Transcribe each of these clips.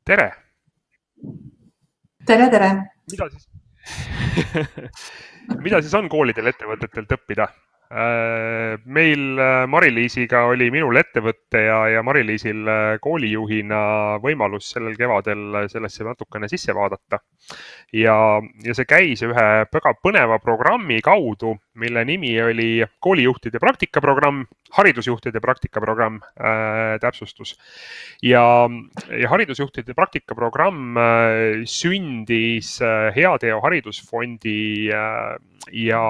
Tere! Tere, tere! Mida siis, mida siis on koolidel ettevõtetelt õppida? Meil Mari-Liisiga oli minul ettevõtte ja Mari-Liisil koolijuhina võimalus sellel kevadel sellesse natukene sisse vaadata. Ja see käis ühe väga põneva programmi kaudu, mille nimi oli koolijuhtide praktikaprogramm, haridusjuhtide praktikaprogramm, täpsustus. Ja haridusjuhtide praktikaprogramm sündis Heateo Haridusfondi ja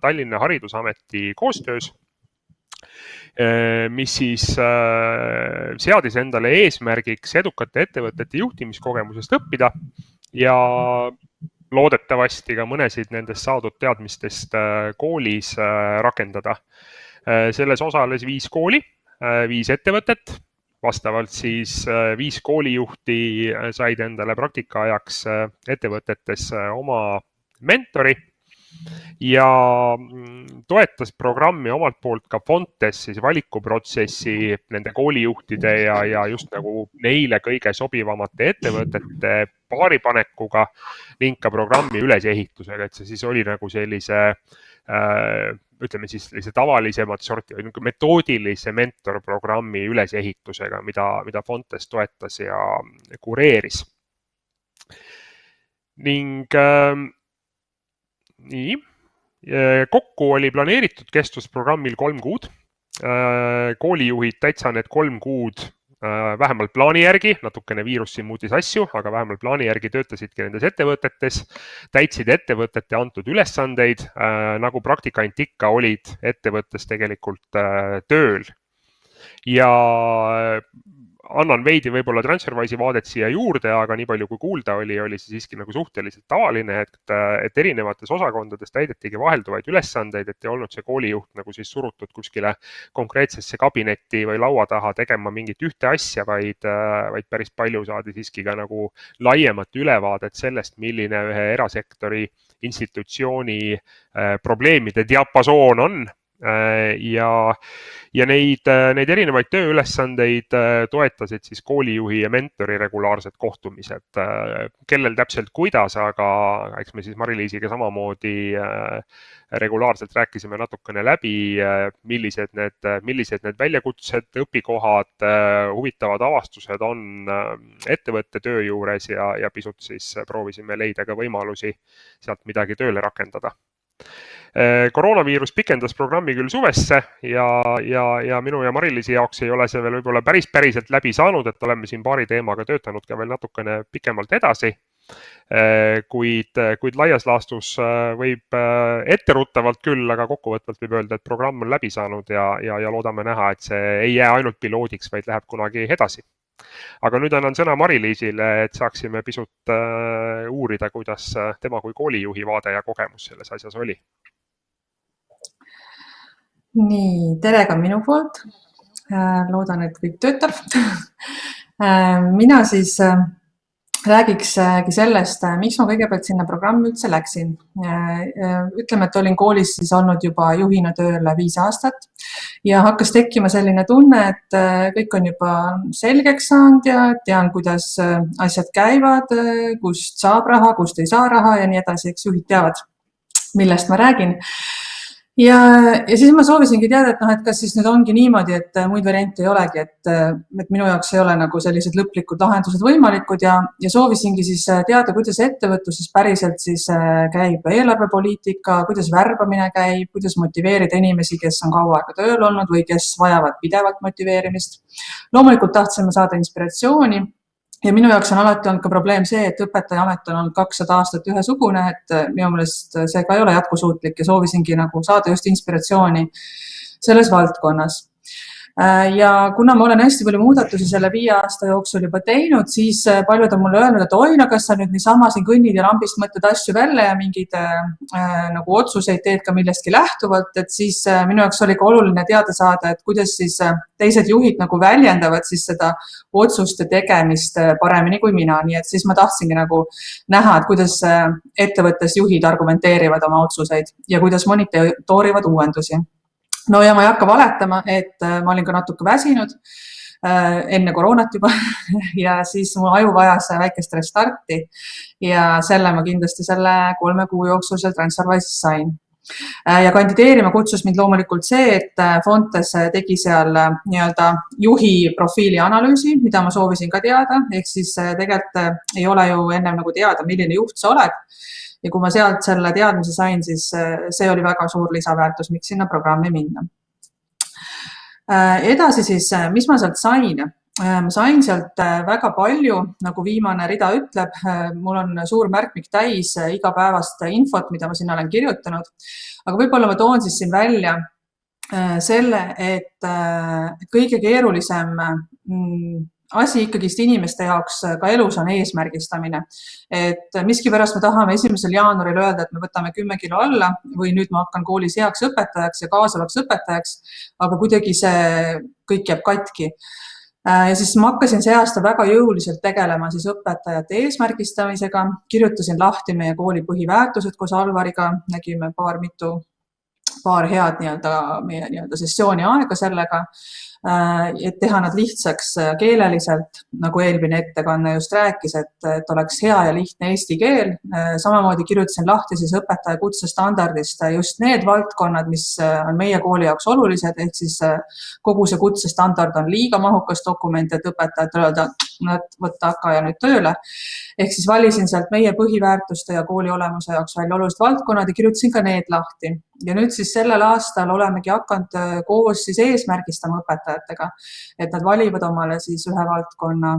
Tallinna Haridusameti koostöös, mis siis seadis endale eesmärgiks edukate ettevõtete juhtimiskogemusest õppida ja loodetavasti ka mõnesid nendest saadud teadmistest koolis rakendada. Selles osales 5 kooli, 5 ettevõtet, vastavalt siis 5 koolijuhti said endale praktikaajaks ettevõtetes oma mentori ja toetas programmi omalt poolt ka Fontes siis valikuprotsessi nende koolijuhtide ja just nagu neile kõige sobivamate ettevõtete paaripanekuga ning ka programmi ülesehitusega, et see siis oli nagu sellise ütleme siis sellise tavalisemat sorti või metoodilise mentorprogrammi ülesehitusega, mida Fontes toetas ja kureeris. Ning nii, kokku oli planeeritud kestvusprogrammil 3 kuud. Koolijuhid täitsa need 3 kuud vähemalt plaani järgi, natukene viirus siin muutis asju, aga vähemalt plaani järgi töötasidki nendes ettevõtetes, täitsid ettevõtete antud ülesandeid, nagu praktikant ikka olid ettevõttes tegelikult tööl. Ja annan veidi võib-olla TransferWise'i vaadet siia juurde, aga nii palju kui kuulda oli see siiski nagu suhteliselt tavaline, et erinevates osakondades täidetigi vahelduvaid ülesandeid, et ei olnud see koolijuht nagu siis surutud kuskile konkreetsesse kabinetti või laua taha tegema mingit ühte asja, vaid päris palju saadi siiski ka nagu laiemat ülevaadet sellest, milline ühe erasektori institutsiooni probleemide diapasoon on. Ja neid erinevaid tööülesandeid toetasid siis koolijuhi ja mentori regulaarsed kohtumised. Kellel täpselt kuidas, aga eks me siis Mari-Liisiga samamoodi regulaarselt rääkisime natukene läbi, millised need väljakutsed, õpikohad, huvitavad avastused on ettevõtte töö juures ja pisut siis proovisime leida ka võimalusi sealt midagi tööle rakendada. Koroonaviirus pikendas programmi küll suvesse ja minu ja Mari-Liisi jaoks ei ole see veel võib-olla päriselt läbi saanud, et oleme siin paari teemaga töötanud ka veel natukene pikemalt edasi. Kuid laias laastus võib etteruttavalt küll, aga kokkuvõtvalt võib öelda, et programm on läbi saanud ja loodame näha, et see ei jää ainult piloodiks, vaid läheb kunagi edasi. Aga nüüd annan sõna Mari-Liisile, et saaksime pisut uurida, kuidas tema kui koolijuhi vaade ja kogemus selles asjas oli. Nii, tere ka minu poolt. Loodan, et kõik töötab. Mina siis räägikski sellest, miks ma kõigepealt sinna programmi üldse läksin. Ütleme, et olin koolis siis olnud juba juhina tööl 5 aastat ja hakkas tekkima selline tunne, et kõik on juba selgeks saanud ja tean, kuidas asjad käivad, kust saab raha, kust ei saa raha ja nii edasi, eks juhid teavad, millest ma räägin. Ja siis ma soovisingi teada, et kas siis nüüd ongi niimoodi, et muid variante ei olegi, et minu jaoks ei ole nagu sellised lõplikud lahendused võimalikud ja soovisingi siis teada, kuidas ettevõtluses päriselt siis käib eelarvepoliitika, kuidas värbamine käib, kuidas motiveerida inimesi, kes on kaua aega tööl olnud või kes vajavad pidevalt motiveerimist. Loomulikult tahtsime saada inspiratsiooni. Ja minu jaoks on alati olnud ka probleem see, et õpetajaamet on olnud 200 aastat ühesugune, et minu meelest see ka ei ole jätkusuutlik ja soovisingi nagu saada just inspiratsiooni selles valdkonnas. Ja kuna ma olen hästi palju muudatusi selle 5 aasta jooksul juba teinud, siis paljud on mulle öelnud, et oi, no kas sa nüüd niisama siin kõnnid ja lambist mõtled asju välja ja mingeid nagu otsuseid teed ka millestki lähtuvalt, et siis minu jaoks oli ka oluline teada saada, et kuidas siis teised juhid nagu väljendavad siis seda otsuste tegemist paremini kui mina. Nii et siis ma tahtsingi nagu näha, et kuidas ettevõttes juhid argumenteerivad oma otsuseid ja kuidas monitoorivad uuendusi. No ja ma ei hakka valetama, et ma olin ka natuke väsinud. enne koroonat juba ja siis mu aju vajas väikest restarti ja selle ma kindlasti selle 3 kuu jooksul seal Transferwise'is sain. Ja kandideerima kutsus mind loomulikult see, et Fontes tegi seal nii-öelda juhi profiili analüüsi, mida ma soovisin ka teada, ehk siis tegelikult ei ole ju ennem nagu teada, milline juht sa oled. Ja kui ma sealt selle teadmise sain, siis see oli väga suur lisaväärtus, miks sinna programmi minna. Edasi siis, mis ma sealt sain? Ma sain sealt väga palju, nagu viimane rida ütleb, mul on suur märkmik täis igapäevast infot, mida ma sinna olen kirjutanud, aga võib-olla ma toon siis siin välja selle, et kõige keerulisem asi ikkagist inimeste jaoks ka elus on eesmärgistamine. Et miskipärast me tahame 1. jaanuaril öelda, et me võtame 10 kilo alla või nüüd ma hakkan koolis heaks õpetajaks ja kaasavaks õpetajaks, aga kuidagi see kõik jääb katki. Ja siis ma hakkasin see aasta väga jõuliselt tegelema siis õpetajate eesmärgistamisega, kirjutasin lahti meie kooli põhiväärtused koos Alvariga, nägime paar head meie sessiooni aega sellega, et teha nad lihtsaks keeleliselt, nagu eelmine ettekanne just rääkis, et oleks hea ja lihtne eesti keel. Samamoodi kirjutasin lahti siis õpetaja kutsestandardist just need valdkonnad, mis on meie kooli jaoks olulised, ehk siis kogu see kutsestandard on liiga mahukas dokument, et õpetajatele öelda, võtta hakka ja nüüd tööle. Ehk siis valisin sealt meie põhiväärtuste ja kooli olemuse jaoks välja olulised valdkonnad ja kirjutasin ka need lahti. Ja nüüd siis sellel aastal olemegi hakanud koos siis eesmärgistama õpetajatega, et nad valivad omale siis ühe valdkonna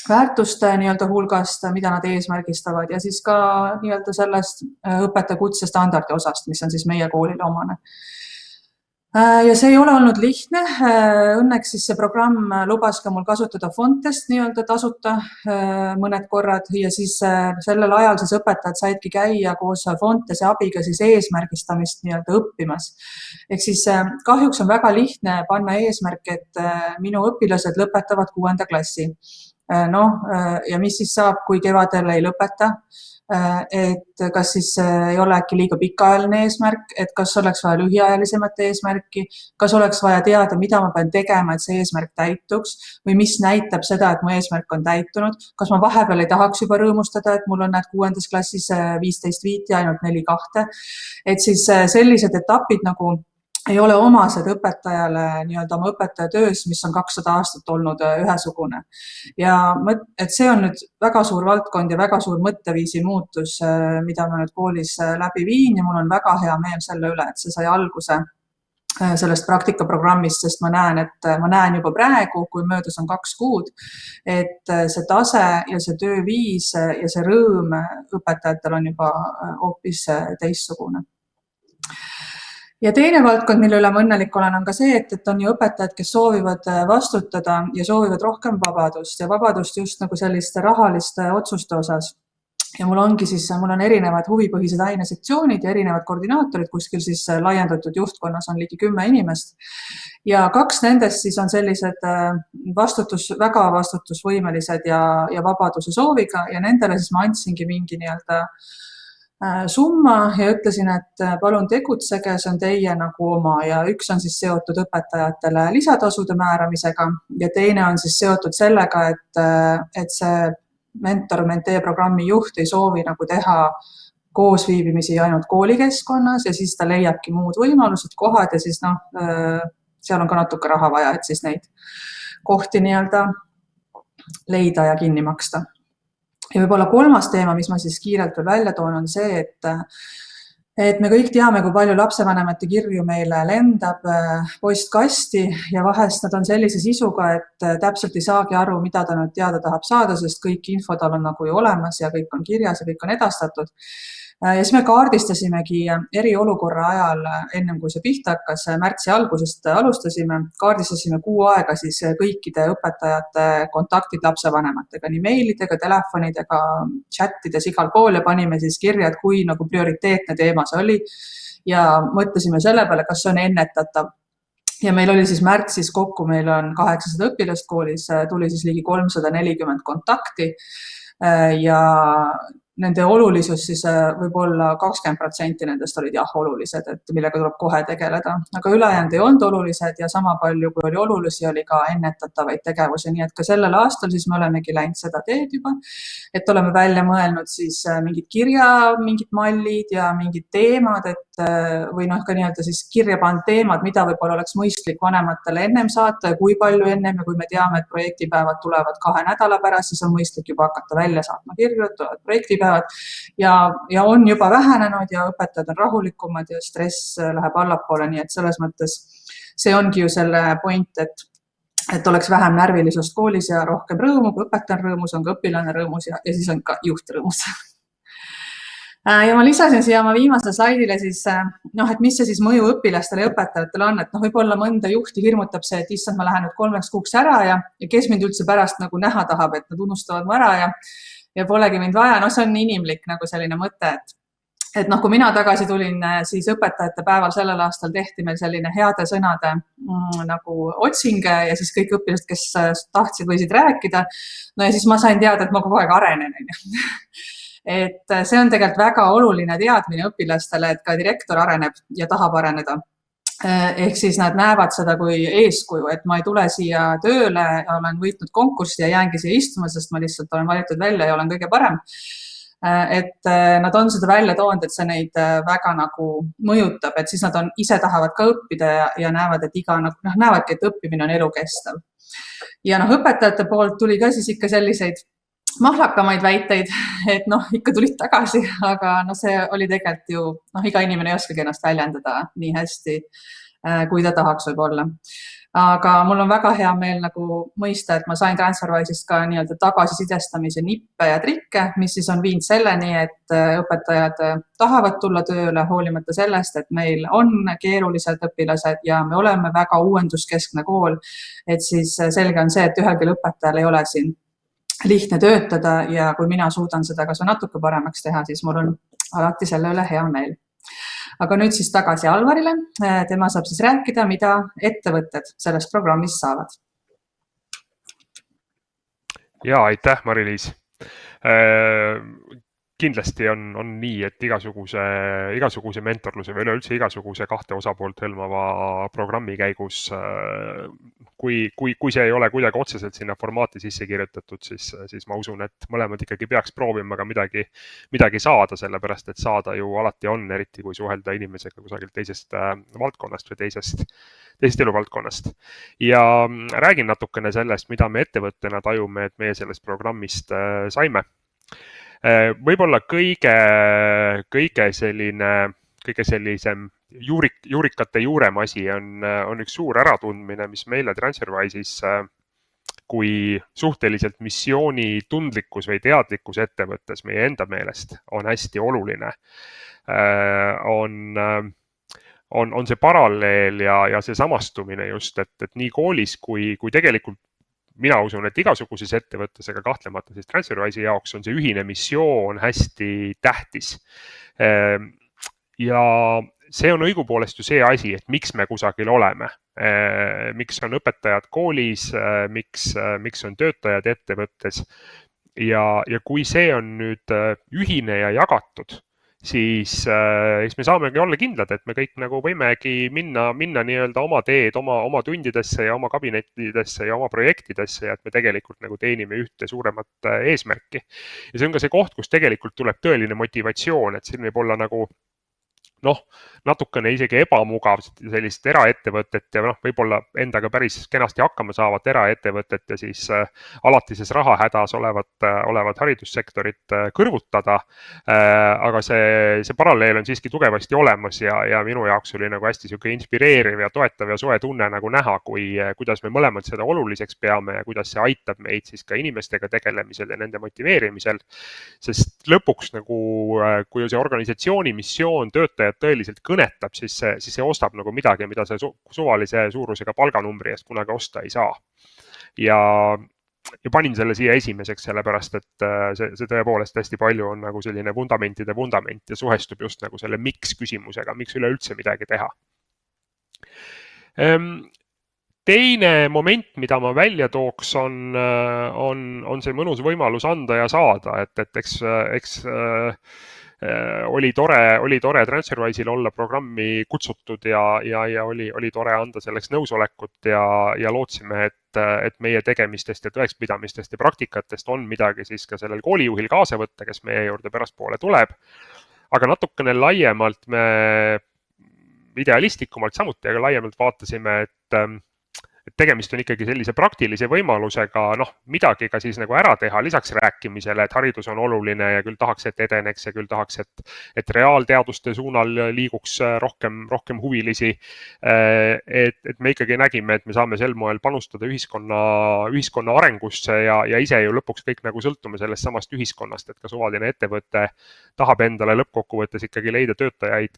väärtuste nii-öelda hulgast, mida nad eesmärgistavad ja siis ka nii-öelda sellest õpetaja kutsestandardi osast, mis on siis meie koolile omane. Ja see ei ole olnud lihtne. Õnneks siis see programm lubas ka mul kasutada Fontest nii-öelda tasuta mõned korrad ja siis sellel ajal siis õpetajad saidki käia koos Fontese abiga siis eesmärgistamist nii-öelda õppimas. Ehk siis kahjuks on väga lihtne panna eesmärk, et minu õpilased lõpetavad 6. klassi. Ja mis siis saab, kui kevadel ei lõpeta? Et kas siis ei ole äkki liiga pikaajaline eesmärk, et kas oleks vaja lühiajalisemat eesmärki, kas oleks vaja teada, mida ma pean tegema, et see eesmärk täituks või mis näitab seda, et mu eesmärk on täitunud, kas ma vahepeal ei tahaks juba rõõmustada, et mul on 6. klassis 15 viiti, ainult 4 2. Et siis sellised etapid nagu ei ole omased õpetajale nii-öelda oma õpetajatöös, mis on 200 aastat olnud ühesugune. Ja et see on nüüd väga suur valdkond ja väga suur mõtteviisi muutus, mida ma nüüd koolis läbi viin ja mul on väga hea meel selle üle, et see sai alguse sellest praktikaprogrammist, sest ma näen juba praegu, kui möödas on 2 kuud, et see tase ja see tööviis ja see rõõm õpetajatel on juba hoopis teistsugune. Ja teine valdkond, mille üle ma õnnelik olen, on ka see, et on ju õpetajad, kes soovivad vastutada ja soovivad rohkem vabadust ja vabadust just nagu selliste rahaliste otsuste osas. Ja mul on erinevad huvipõhised ainesektsioonid ja erinevad koordinaatorid, kuskil siis laiendatud juhtkonnas on ligi 10 inimest. Ja 2 nendest siis on sellised väga vastutusvõimelised ja vabaduse sooviga ja nendele siis ma andsingi mingi nii-öelda summa ja ütlesin, et palun tegutsege, see on teie nagu oma ja üks on siis seotud õpetajatele lisatasude määramisega ja teine on siis seotud sellega, et see mentor-mentee programmi juht ei soovi nagu teha koosviibimisi ainult koolikeskkonnas ja siis ta leiabki muud võimalused, kohad ja siis seal on ka natuke raha vaja, et siis neid kohti nii-öelda leida ja kinni maksta. Ja võib-olla 3. teema, mis ma siis kiirelt veel välja toon, on see, et me kõik teame, kui palju lapsevanemate kirju meile lendab postkasti ja vahest nad on sellise sisuga, et täpselt ei saagi aru, mida ta nüüd teada tahab saada, sest kõik info tal on nagu ju olemas ja kõik on kirjas ja kõik on edastatud. Ja siis me kaardistasimegi eriolukorra ajal, ennem kui see pihta hakkas, märtsi algusest alustasime, kaardistasime 6 aega siis kõikide õpetajate kontaktid lapsevanematega, nii meilidega, telefonidega, chatides igal pool ja panime siis kirja, et kui nagu prioriteetne teema see oli ja mõtlesime selle peale, kas see on ennetatav. Ja meil oli siis märtsis kokku, meil on 800 õpilast koolis, tuli siis ligi 340 kontakti ja nende olulisus siis võib olla 20% nendest olid jah olulised, et millega tuleb kohe tegeleda, aga ülejäänud ei olnud olulised ja sama palju, kui oli olulisi, oli ka ennetatavaid tegevusi, nii et ka sellel aastal siis me olemegi läinud seda teed juba, et oleme välja mõelnud siis mingid mingid mallid ja mingid teemad, et või noh, ka nii-öelda siis kirja pannud teemad, mida võib-olla oleks mõistlik vanematele ennem saata ja kui palju ennem ja kui me teame, et projektipäevad tulevad 2 nädala pärast, siis on mõistlik juba hakata välja saatma kirju, tulevad projektipäevad ja on juba vähenenud ja õpetajad on rahulikumad ja stress läheb allapoole, nii et selles mõttes see ongi ju selle point, et oleks vähem närvilisust koolis ja rohkem rõõmu, kui õpetaja on rõõmus, on ka õpilane rõõmus ja siis on ka juht rõõmus. Ja ma lisasin siia oma viimase slaidile siis, et mis see siis mõju õpilastele ja õpetajatele on, et võib-olla mõnda juhti hirmutab see, et issand, ma lähen nüüd 3 kuuks ära ja kes mind üldse pärast nagu näha tahab, et nad unustavad mu ära ja polegi mind vaja. See on inimlik nagu selline mõte, et kui mina tagasi tulin, siis õpetajate päeval sellel aastal tehti meil selline heade sõnade nagu otsing ja siis kõik õpilased, kes tahtsid, võisid rääkida. Ja siis ma sain teada, et ma kogu aeg arenen. Et see on tegelikult väga oluline teadmine õpilastele, et ka direktor areneb ja tahab areneda. Ehk siis nad näevad seda kui eeskuju, et ma ei tule siia tööle ja olen võitnud konkurssi ja jäängi siia istuma, sest ma lihtsalt olen valitud välja ja olen kõige parem. Et nad on seda välja toonud, et see neid väga nagu mõjutab, et siis nad ise tahavad ka õppida ja näevad, et näevadki, et õppimine on elukestev. Ja õpetajate poolt tuli ka siis ikka selliseid mahlakamaid väiteid, et ikka tulid tagasi, aga see oli tegelikult ju, iga inimene ei oskagi ennast väljendada nii hästi, kui ta tahaks võib-olla. Aga mul on väga hea meel nagu mõista, et ma sain TransferWise'ist ka nii-öelda tagasisidestamise nippe ja trikke, mis siis on viinud selleni, et õpetajad tahavad tulla tööle hoolimata sellest, et meil on keerulised õpilased ja me oleme väga uuenduskeskne kool, et siis selge on see, et ühelgi õpetajal ei ole siin lihtne töötada ja kui mina suudan seda kas või natuke paremaks teha, siis mul on alati selle üle hea meel. Aga nüüd siis tagasi Alvarile. Tema saab siis rääkida, mida ettevõtted sellest programmist saavad. Ja, aitäh, Mari-Liis. Kindlasti on nii, et igasuguse mentorluse või üleüldse igasuguse 2 osapoolt hõlmava programmi käigus, kui see ei ole kuidagi otseselt sinna formaati sisse kirjutatud, siis ma usun, et mõlemad ikkagi peaks proovima ka midagi saada, sellepärast et saada ju alati on, eriti kui suhelda inimesega kusagilt teisest valdkonnast või teisest eluvaldkonnast. Ja räägin natukene sellest, mida me ettevõttena tajume, et meie sellest programmist saime. Võib-olla kõige sellisem juurikate juurem asi on üks suur äratundmine, mis meile TransferWise'is kui suhteliselt missioonitundlikkus või teadlikkus ettevõttes meie enda meelest on hästi oluline. On see paralleel ja see samastumine just, et nii koolis kui tegelikult mina usun, et igasuguses ettevõttes, aga kahtlemata siis TransferWise'i jaoks on see ühine missioon hästi tähtis. Ja see on õigupoolest ju see asi, et miks me kusagil oleme. Miks on õpetajad koolis, miks on töötajad ettevõttes. Ja kui see on nüüd ühine ja jagatud, siis me saamegi olla kindlad, et me kõik nagu võimegi minna nii-öelda oma teed, oma tundidesse ja oma kabinettidesse ja oma projektidesse ja et me tegelikult nagu teenime ühte suuremat eesmärki. Ja see on ka see koht, kus tegelikult tuleb tõeline motivatsioon, et siin võib olla nagu natukene isegi ebamugav sellist eraettevõtet ja võib-olla endaga päris kenasti hakkama saavat eraettevõtet ja siis alatises rahahädas olevat haridussektorit kõrvutada. Aga see paralleel on siiski tugevasti olemas ja minu jaoks oli nagu hästi siuke inspireeriv ja toetav ja soe tunne nagu näha, kuidas me mõlemad seda oluliseks peame ja kuidas see aitab meid siis ka inimestega tegelemisel ja nende motiveerimisel. Sest lõpuks nagu, kui see organisatsiooni missioon töötajad tõeliselt kõnetab, siis see ostab nagu midagi, mida see suvalise suurusega palganumbri eest kunagi osta ei saa. Ja panin selle siia esimeseks, sellepärast et see tõepoolest hästi palju on nagu selline fundamentide fundament ja suhestub just nagu selle miks küsimusega, miks üleüldse midagi teha. teine moment, mida ma välja tooks, on see mõnus võimalus anda ja saada, et eks oli tore TransferWise'il olla programmi kutsutud ja oli tore anda selleks nõusolekut ja lootsime, et meie tegemistest ja tõekspidamistest ja praktikatest on midagi siis ka sellel koolijuhil kaasa võtta, kes meie juurde pärastpoole tuleb. Aga natukene laiemalt me idealistlikumalt samuti, aga laiemalt vaatasime, et tegemist on ikkagi sellise praktilise võimalusega midagi ka siis nagu ära teha lisaks rääkimisele, et haridus on oluline ja küll tahaks, et edeneks ja küll tahaks, et reaalteaduste suunal liiguks rohkem huvilisi. Et me ikkagi nägime, et me saame sel moel panustada ühiskonna arengusse ja ise ju lõpuks kõik nagu sõltume sellest samast ühiskonnast, et ka suvaline ettevõte tahab endale lõppkokkuvõttes ikkagi leida töötajaid,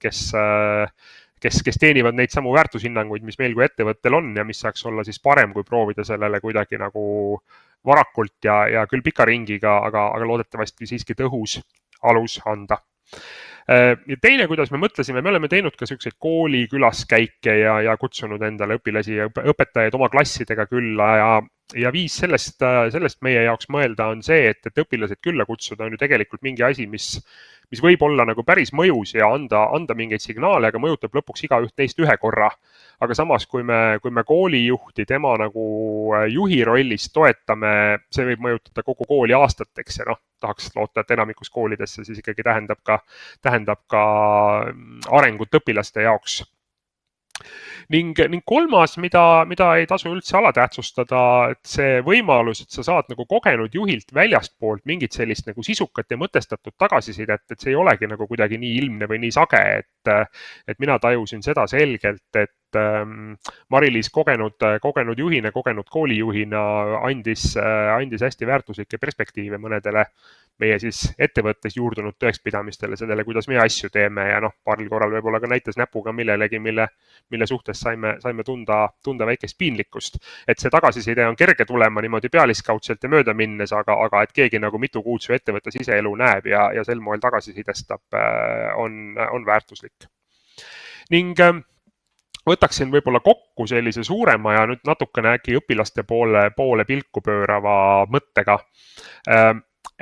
kes teenivad neid samu väärtushinnanguid, mis meil kui ettevõttel on ja mis saaks olla siis parem, kui proovida sellele kuidagi nagu varakult ja küll pika ringiga, aga loodetavasti siiski tõhus alus anda. Ja teine, kuidas me mõtlesime, me oleme teinud ka selliseid kooli külaskäike ja kutsunud endale õpilasi ja õpetajaid oma klassidega külla ja viis sellest meie jaoks mõelda on see, et õpilased külla kutsuda on ju tegelikult mingi asi, mis võib olla nagu päris mõjus ja anda mingeid signaale, aga mõjutab lõpuks igaüht neist ühe korra. Aga samas, kui me koolijuhti tema nagu juhi rollis toetame, see võib mõjutada kogu kooli aastateks ja tahaks loota, et enamikus koolidesse siis ikkagi tähendab ka arengut õpilaste jaoks. Ning kolmas, mida ei tasu üldse alatähtsustada, et see võimalus, et sa saad nagu kogenud juhilt väljastpoolt mingit sellist nagu sisukat ja mõtestatud tagasisidet, et see ei olegi nagu kuidagi nii ilmne või nii sage, et mina tajusin seda selgelt, et Mari-Liis kogenud juhina, kogenud koolijuhina andis hästi väärtuslikke perspektiive mõnedele meie siis ettevõttes juurdunud tõekspidamistele, sellele, kuidas me asju teeme ja paaril korral võib-olla ka näitas näpuga millelegi, mille suhtes saime tunda väikest piinlikkust. Et see tagasiside on kerge tulema niimoodi pealiskaudselt ja mööda minnes, aga et keegi nagu mitu kuud su ettevõtte siseelu näeb ja sel moel tagasisidestab, on väärtuslik. Ning võtaksin võib-olla kokku sellise suurema ja nüüd natukene äkki õpilaste poole pilku pöörava mõttega.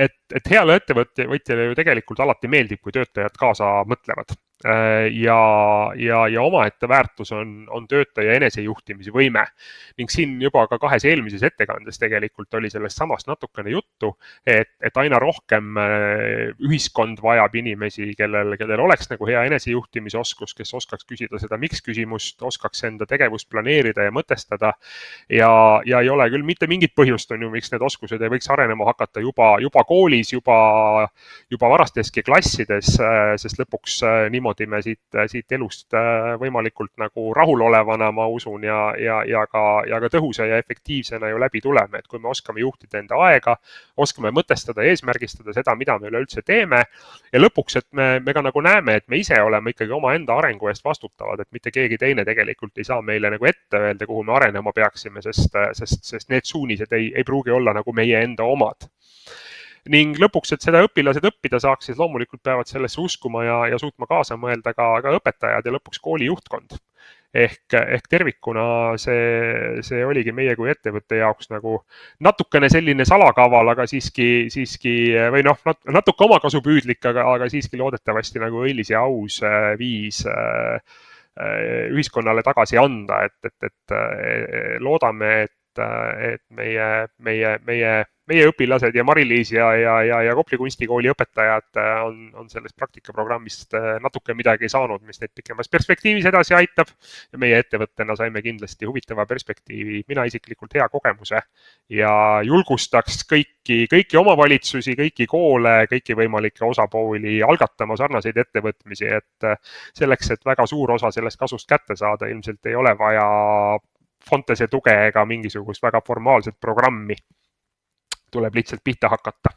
Et heale ettevõtjale ju tegelikult alati meeldib, kui töötajad kaasa mõtlevad. Ja omaette väärtus on töötaja enesejuhtimise võime. Ning siin juba ka kahes eelmises ettekandes tegelikult oli sellest samast natukene juttu, et aina rohkem ühiskond vajab inimesi, kellel oleks nagu hea enesejuhtimise oskus, kes oskaks küsida seda miks küsimust, oskaks enda tegevust planeerida ja mõtestada. Ja ei ole küll mitte mingit põhjust, miks need oskused ei võiks arenema hakata juba koolis, juba varasteski klassides, sest lõpuks niimoodi me siit elust võimalikult nagu rahulolevana, ma usun, ja ka tõhusa ja efektiivsena ju läbi tuleme, et kui me oskame juhtida enda aega, oskame mõtestada ja eesmärgistada seda, mida me üleüldse teeme ja lõpuks, et me ka nagu näeme, et me ise oleme ikkagi oma enda arengu eest vastutavad, et mitte keegi teine tegelikult ei saa meile nagu ette öelda, kuhu me arenema peaksime, sest need suunised ei pruugi olla nagu meie enda omad. Ning lõpuks, et seda õpilased õppida saaks, siis loomulikult peavad sellesse uskuma ja suutma kaasa mõelda ka õpetajad ja lõpuks kooli juhtkond. Ehk tervikuna see oligi meie kui ettevõtte jaoks nagu natukene selline salakaval, aga siiski või natuke omakasupüüdlik, aga siiski loodetavasti nagu õilis ja aus viis ühiskonnale tagasi anda, et loodame, et meie õpilased ja Mari-Liis ja Kopli kunstikooli õpetajad on sellest praktikaprogrammist natuke midagi saanud, mis neid pikemas perspektiivis edasi aitab ja meie ettevõttena saime kindlasti huvitava perspektiivi, mina isiklikult hea kogemuse ja julgustaks kõiki omavalitsusi, kõiki koole, kõiki võimalikke osapooli algatama sarnaseid ettevõtmisi, et selleks, et väga suur osa sellest kasust kätte saada, ilmselt ei ole vaja Fontese tuge ega mingisugust väga formaalset programmi. Tuleb lihtsalt pihta hakata.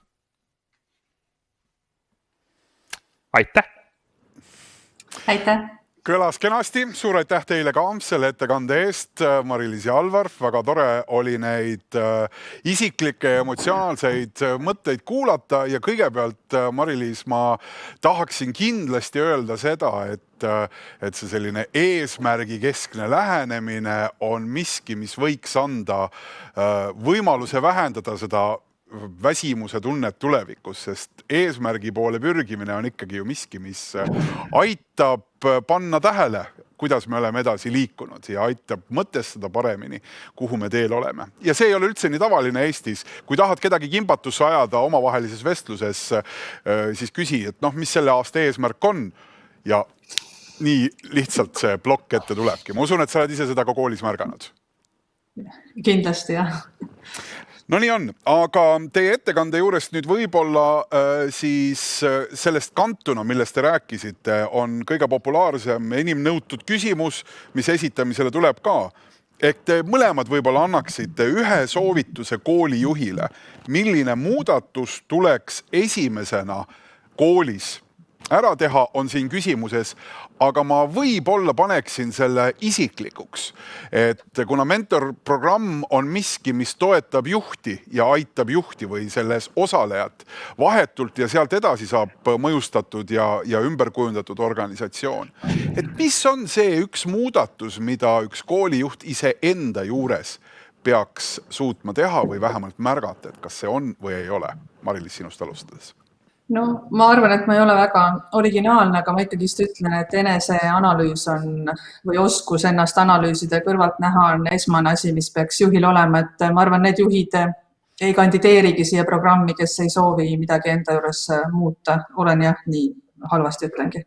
Aitäh! Aitäh! Kõlas kenasti, suur aitäh teile ka selle ettekande eest, Mari-Liis ja Alvar. Väga tore oli neid isiklikke ja emotsionaalseid mõtteid kuulata ja kõigepealt, Mari-Liis, ma tahaksin kindlasti öelda seda, et see selline eesmärgikeskne lähenemine on miski, mis võiks anda võimaluse vähendada seda väsimuse tunnet tulevikus, sest eesmärgi poole pürgimine on ikkagi ju miski, mis aitab panna tähele, kuidas me oleme edasi liikunud ja aitab mõtestada paremini, kuhu me teel oleme. Ja see ei ole üldse nii tavaline Eestis. Kui tahad kedagi kimbatusse ajada omavahelises vestluses, siis küsi, et mis selle aasta eesmärk on ja nii lihtsalt see plokk ette tulebki. Ma usun, et sa oled ise seda ka koolis märganud. Kindlasti, jah. No nii on, aga teie ettekande juurest nüüd võib-olla siis sellest kantuna, millest te rääkisite, on kõige populaarsem enim nõutud küsimus, mis esitamisele tuleb ka. Ehk te mõlemad võib-olla annaksite ühe soovituse koolijuhile, milline muudatus tuleks esimesena koolis ära teha, on siin küsimuses, aga ma võib-olla paneksin selle isiklikuks. Et kuna mentorprogramm on miski, mis toetab juhti ja aitab juhti või selles osalejat vahetult ja sealt edasi saab mõjustatud ja ümberkujundatud organisatsioon. Et mis on see üks muudatus, mida üks koolijuht ise enda juures peaks suutma teha või vähemalt märgata, et kas see on või ei ole? Mari-Liis, sinust alustades. No, ma arvan, et ma ei ole väga originaalne, aga ma ikkagi ütlen, et eneseanalüüs on või oskus ennast analüüsida ja kõrvalt näha on esmane asi, mis peaks juhil olema. Et ma arvan, need juhid ei kandideerigi siia programmi, kes ei soovi midagi enda juures muuta. Olen jah, nii halvasti ütlengi.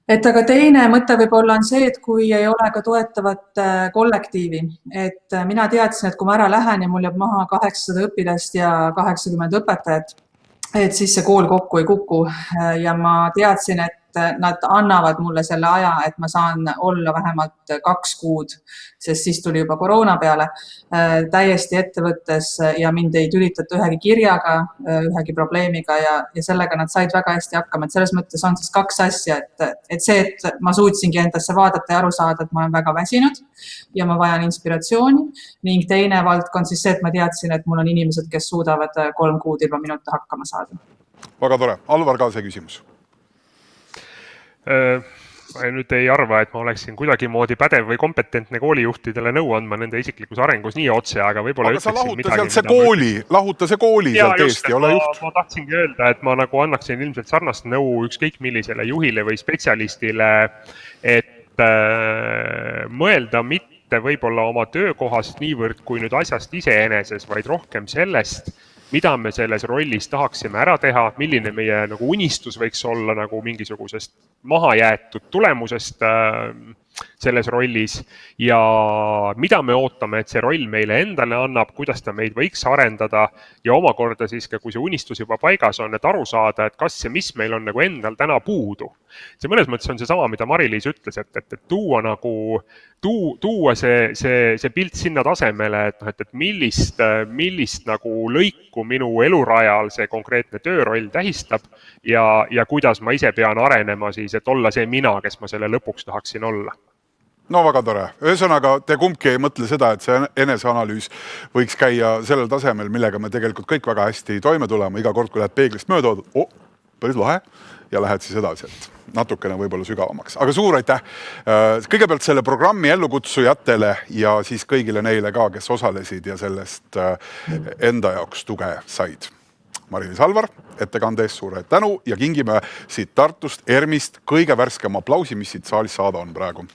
Et aga teine mõte võib-olla on see, et kui ei ole ka toetavat kollektiivi, et mina teadsin, et kui ma ära lähen ja mul jääb maha 800 õpilast ja 80 õpetajat, et siis see kool kokku ei kuku ja ma teadsin, et nad annavad mulle selle aja, et ma saan olla vähemalt 2 kuud, sest siis tuli juba koroona peale täiesti ettevõttes ja mind ei tülitata ühegi kirjaga, ühegi probleemiga ja sellega nad said väga hästi hakkama. Et selles mõttes on siis 2 asja, et see, et ma suutsingi endasse vaadata ja aru saada, et ma olen väga väsinud ja ma vajan inspiratsiooni ning teine valdkond siis see, et ma teadsin, et mul on inimesed, kes suudavad 3 kuud ilma minuta hakkama saada. Väga tore. Alvar, ka see küsimus. Ma nüüd ei arva, et ma oleksin kuidagimoodi pädev või kompetentne koolijuhtidele nõu andma nende isiklikus arengus nii otse, aga võib-olla ütleksin midagi. Lahuta see kooli sealt Eesti, ole juht. Ma tahtsingi öelda, et ma nagu annaksin ilmselt sarnast nõu ükskõik millisele juhile või spetsialistile, et mõelda mitte võib-olla oma töökohast niivõrd kui nüüd asjast iseeneses, vaid rohkem sellest, mida me selles rollis tahaksime ära teha, milline meie nagu unistus võiks olla nagu mingisugusest mahajäetud tulemusest selles rollis ja mida me ootame, et see roll meile endale annab, kuidas ta meid võiks arendada ja omakorda siis ka, kui see unistus juba paigas on, et aru saada, et kas ja mis meil on nagu endal täna puudu. See mõnes mõttes on see sama, mida Mari-Liis ütles, et tuua see pilt sinna tasemele, et millist nagu lõiku minu elurajal see konkreetne tööroll tähistab ja kuidas ma ise pean arenema siis, et olla see mina, kes ma selle lõpuks tahaksin olla. No väga tore. Ühesõnaga, te kumbki ei mõtle seda, et see eneseanalüüs võiks käia sellel tasemel, millega me tegelikult kõik väga hästi toime tulema. Iga kord, kui lähed peeglist mööda, päris lahe ja lähed siis edasi, et natukene võib-olla sügavamaks. Aga suur aitäh kõigepealt selle programmi ellukutsujatele ja siis kõigile neile ka, kes osalesid ja sellest enda jaoks tuge said. Mari-Liis Alvar, ettekande eest suur tänu ja kingime siit Tartust ERMist kõige värskem aplausi, mis siit saalis saada on praegu.